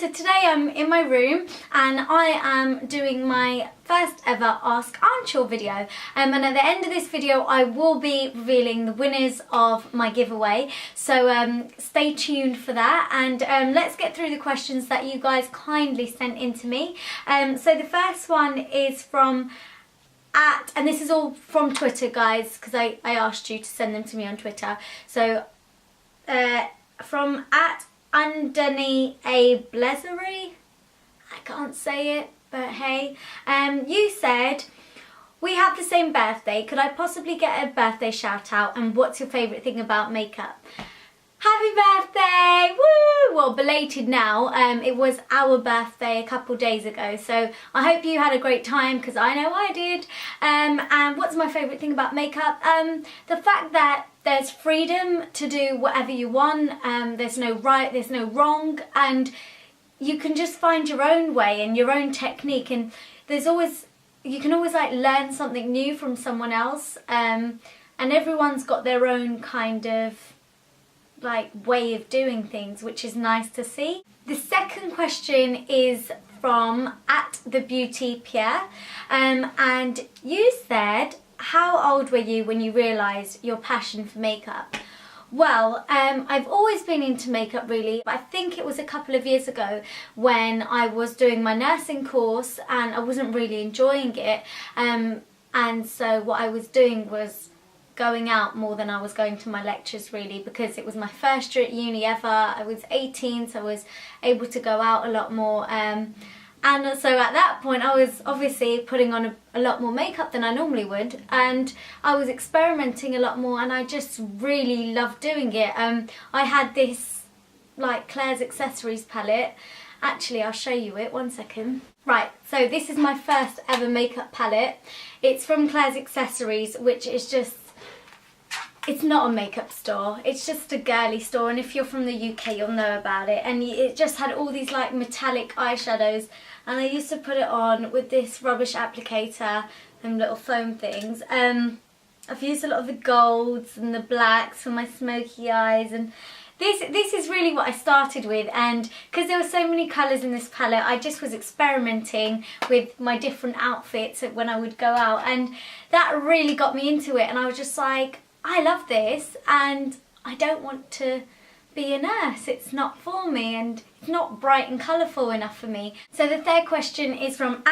So today I'm in my room and I am doing my first ever Ask Anchal video, and at the end of this video I will be revealing the winners of my giveaway, so stay tuned for that. And let's get through the questions that you guys kindly sent in to me. So the first one is from and this is all from Twitter, guys, because I asked you to send them to me on Twitter. So from Underneath a Blezery, I can't say it, but hey, you said, we have the same birthday, could I possibly get a birthday shout out, and what's your favourite thing about makeup? Happy birthday! Woo! Well, belated now. It was our birthday a couple days ago, so I hope you had a great time, because I know I did. And what's my favourite thing about makeup? The fact that there's freedom to do whatever you want. There's no right, there's no wrong, and you can just find your own way and your own technique. And you can always like learn something new from someone else. And everyone's got their own kind of like way of doing things, which is nice to see. The second question is from @TheBeautyPierre, and you said, how old were you when you realised your passion for makeup? Well, I've always been into makeup really. I think it was a couple of years ago when I was doing my nursing course and I wasn't really enjoying it, and so what I was doing was going out more than I was going to my lectures really, because it was my first year at uni ever. I was 18, so I was able to go out a lot more, and so at that point I was obviously putting on a lot more makeup than I normally would, and I was experimenting a lot more, and I just really loved doing it. I had this like Claire's Accessories palette. Actually, I'll show you it, one second. Right, so this is my first ever makeup palette. It's from Claire's Accessories, which is just, it's not a makeup store, it's just a girly store, and if you're from the UK you'll know about it. And it just had all these like metallic eyeshadows, and I used to put it on with this rubbish applicator and little foam things. I've used a lot of the golds and the blacks for my smoky eyes, and this is really what I started with. And because there were so many colours in this palette, I just was experimenting with my different outfits when I would go out, and that really got me into it. And I was just like, I love this and I don't want to be a nurse. It's not for me and it's not bright and colourful enough for me. So the third question is from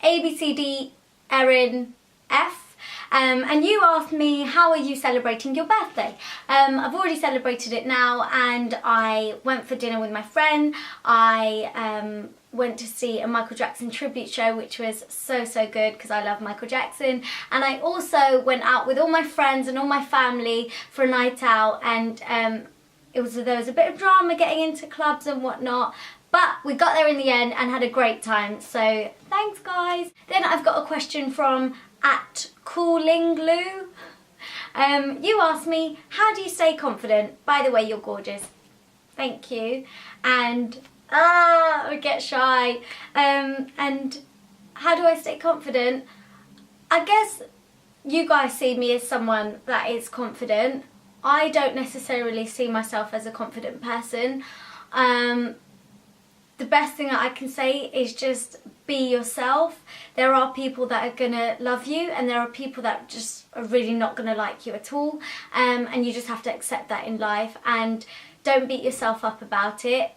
@ABCD Erin F. And you asked me, how are you celebrating your birthday? I've already celebrated it now, and I went for dinner with my friend. I went to see a Michael Jackson tribute show, which was so good because I love Michael Jackson. And I also went out with all my friends and all my family for a night out, and there was a bit of drama getting into clubs and whatnot, but we got there in the end and had a great time, so thanks guys. Then I've got a question from @CoolingGlue. You asked me, how do you stay confident? By the way, you're gorgeous. Thank you. And I get shy. And how do I stay confident? I guess you guys see me as someone that is confident. I don't necessarily see myself as a confident person. The best thing that I can say is just be yourself. There are people that are gonna love you, and there are people that just are really not gonna like you at all, and you just have to accept that in life, and don't beat yourself up about it.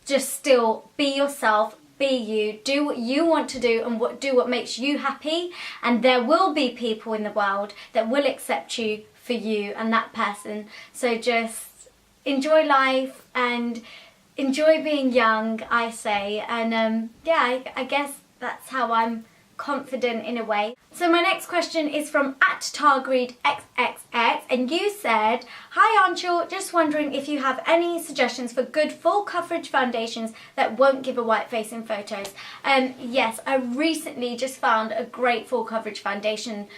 Just still be yourself, be you, do what you want to do, and do what makes you happy, and there will be people in the world that will accept you for you and that person. So just enjoy life and enjoy being young, I say. And yeah, I guess that's how I'm confident in a way. So my next question is from @Targreed_XXX, and you said, hi Anchal, just wondering if you have any suggestions for good full coverage foundations that won't give a white face in photos. Yes, I recently just found a great full coverage foundation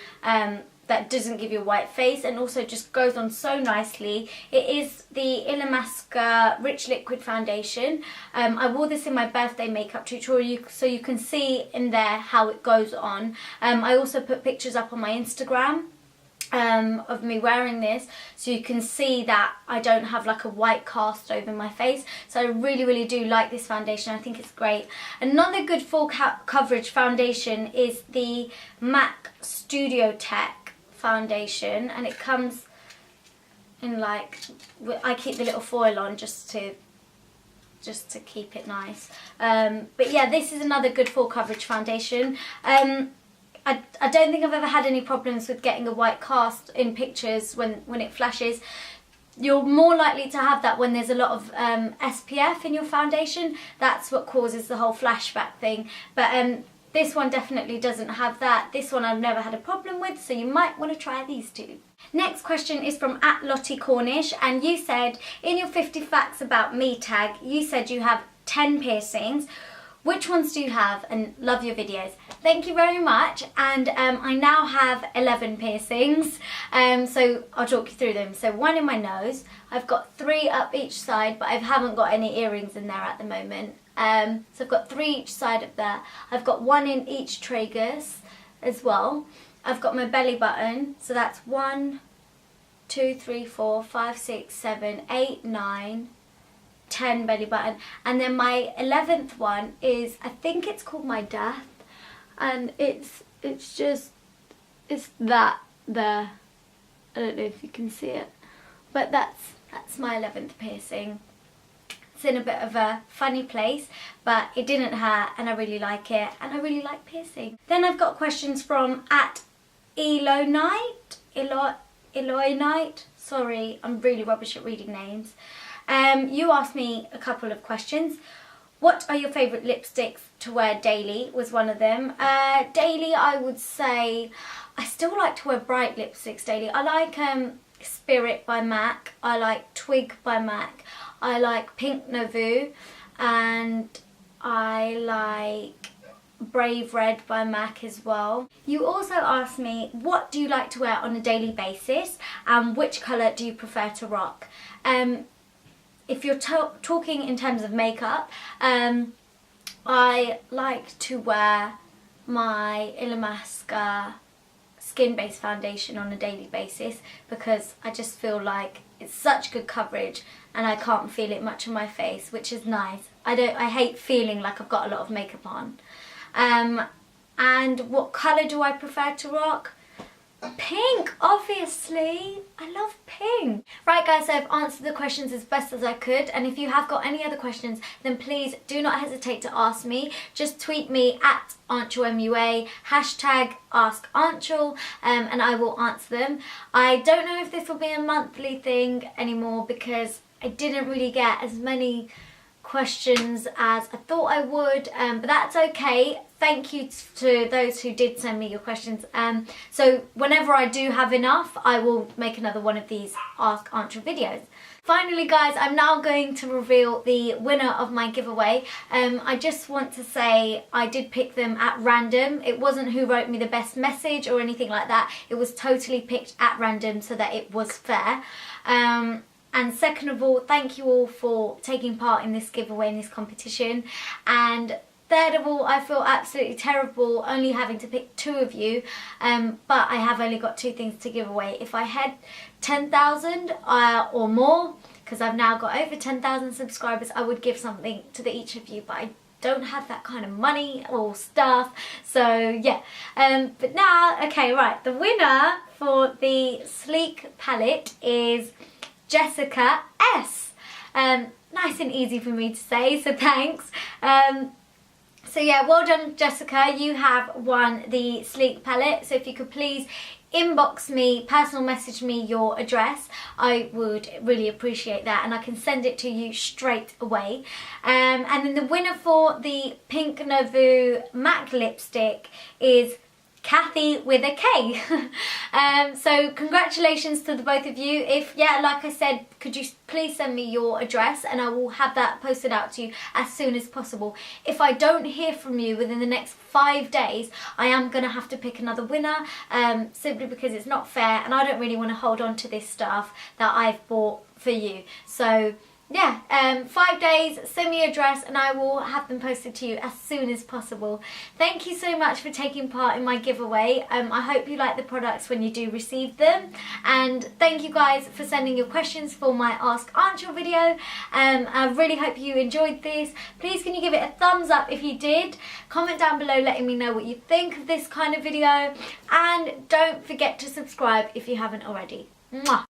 that doesn't give you a white face and also just goes on so nicely. It is the Illamasqua Rich Liquid Foundation. I wore this in my birthday makeup tutorial, so you can see in there how it goes on. I also put pictures up on my Instagram. of me wearing this, so you can see that I don't have like a white cast over my face. So I really do like this foundation. I think it's great. Another good full coverage foundation is the MAC Studio Tech foundation, and it comes in like, I keep the little foil on just to keep it nice. But yeah, this is another good full coverage foundation. I don't think I've ever had any problems with getting a white cast in pictures when it flashes. You're more likely to have that when there's a lot of SPF in your foundation. That's what causes the whole flashback thing. But this one definitely doesn't have that. This one I've never had a problem with, so you might want to try these two. Next question is from @LottieCornish, and you said in your 50 facts about me tag, you said you have 10 piercings. Which ones do you have? And love your videos. Thank you very much. And I now have 11 piercings. So I'll talk you through them. So one in my nose. I've got 3 up each side, but I haven't got any earrings in there at the moment. So I've got 3 each side of that. I've got 1 in each tragus as well. I've got my belly button. So that's 1, 2, 3, 4, 5, 6, 7, 8, 9, 10 belly button. And then my 11th one is, I think it's called my death, and it's that there. I don't know if you can see it, but that's my 11th piercing. It's in a bit of a funny place, but it didn't hurt and I really like it, and I really like piercing. Then I've got questions from @Eloy-Knight. Sorry, I'm really rubbish at reading names. You asked me a couple of questions. What are your favourite lipsticks to wear daily was one of them. Daily, I would say I still like to wear bright lipsticks daily. I like Spirit by MAC. I like Twig by MAC. I like Pink Nouveau, and I like Brave Red by MAC as well. You also asked me, what do you like to wear on a daily basis, and which colour do you prefer to rock? If you're talking in terms of makeup, I like to wear my Illamasqua skin-based foundation on a daily basis, because I just feel like it's such good coverage and I can't feel it much on my face, which is nice. I hate feeling like I've got a lot of makeup on. And what colour do I prefer to rock? Pink, obviously. I love pink. Right guys, so I've answered the questions as best as I could, and if you have got any other questions, then please do not hesitate to ask me. Just tweet me @AnchalMUA, #AskAnchal, and I will answer them. I don't know if this will be a monthly thing anymore, because I didn't really get as many questions as I thought I would, but that's okay. Thank you to those who did send me your questions. So whenever I do have enough, I will make another one of these Ask Anchal videos. Finally guys, I'm now going to reveal the winner of my giveaway. I just want to say I did pick them at random. It wasn't who wrote me the best message or anything like that. It was totally picked at random so that it was fair. And second of all, thank you all for taking part in this giveaway, in this competition. And third of all, I feel absolutely terrible only having to pick 2 of you, but I have only got 2 things to give away. If I had 10,000 or more, because I've now got over 10,000 subscribers, I would give something to each of you, but I don't have that kind of money or stuff, so yeah. But now, okay, right, the winner for the Sleek palette is Jessica S. Nice and easy for me to say, so thanks. So yeah, well done Jessica, you have won the Sleek palette. So if you could please inbox me, personal message me your address, I would really appreciate that, and I can send it to you straight away. And then the winner for the Pink Nouveau MAC lipstick is Kathy with a K. So congratulations to the both of you. If, yeah, like I said, could you please send me your address and I will have that posted out to you as soon as possible. If I don't hear from you within the next 5 days, I am going to have to pick another winner, simply because it's not fair and I don't really want to hold on to this stuff that I've bought for you. So yeah, 5 days, send me your address and I will have them posted to you as soon as possible. Thank you so much for taking part in my giveaway. I hope you like the products when you do receive them, and thank you guys for sending your questions for my Ask Anchal video. I really hope you enjoyed this. Please can you give it a thumbs up if you did, comment down below letting me know what you think of this kind of video, and don't forget to subscribe if you haven't already. Mwah.